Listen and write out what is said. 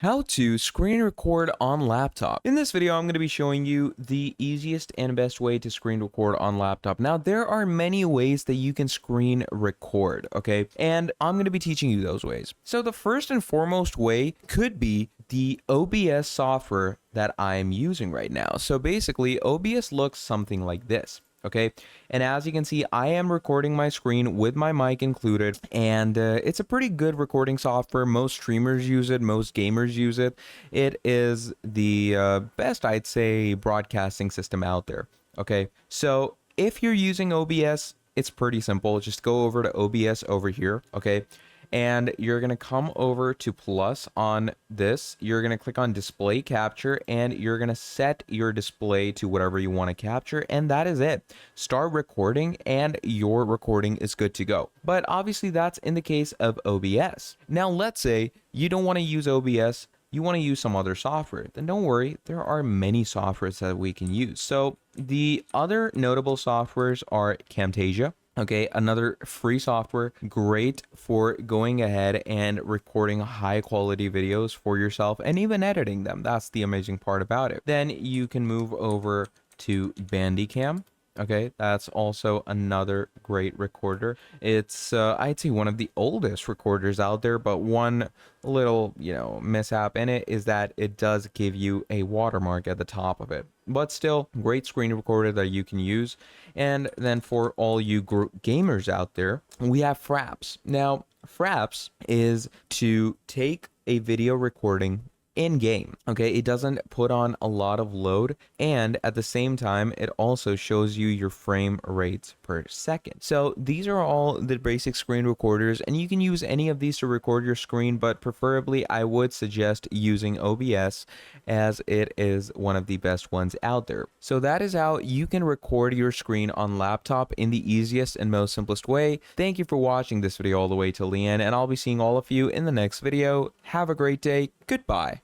How to screen record on laptop. In this video, I'm going to be showing you the easiest and best way to screen record on laptop. Now, there are many ways that you can screen record, okay? And I'm going to be teaching you those ways. So the first and foremost way could be the OBS software that I'm using right now. So basically, OBS looks something like this. Okay, and as you can see, I am recording my screen with my mic included, and it's a pretty good recording software. Most streamers use it, most gamers use it. It is the best, I'd say, broadcasting system out there. Okay, so if you're using OBS, it's pretty simple. Just go over to OBS over here, okay? And you're going to come over to plus on this. You're going to click on display capture and you're going to set your display to whatever you want to capture. And that is it. Start recording and your recording is good to go. But obviously that's in the case of OBS. Now let's say you don't want to use OBS. You want to use some other software, then don't worry, there are many softwares that we can use. So the other notable softwares are Camtasia. Okay, another free software, great for going ahead and recording high quality videos for yourself and even editing them. That's the amazing part about it. Then you can move over to Bandicam. Okay, that's also another great recorder. It's, I'd say, one of the oldest recorders out there, but one little, mishap in it is that it does give you a watermark at the top of it. But still, great screen recorder that you can use. And then for all you gamers out there, we have Fraps. Now, Fraps is to take a video recording in game. Okay, it doesn't put on a lot of load, and at the same time it also shows you your frame rates per second. So these are all the basic screen recorders, and you can use any of these to record your screen, but preferably I would suggest using OBS as it is one of the best ones out there. So that is how you can record your screen on laptop in the easiest and most simplest way. Thank you for watching this video all the way till the end, and I'll be seeing all of you in the next video. Have a great day. Goodbye.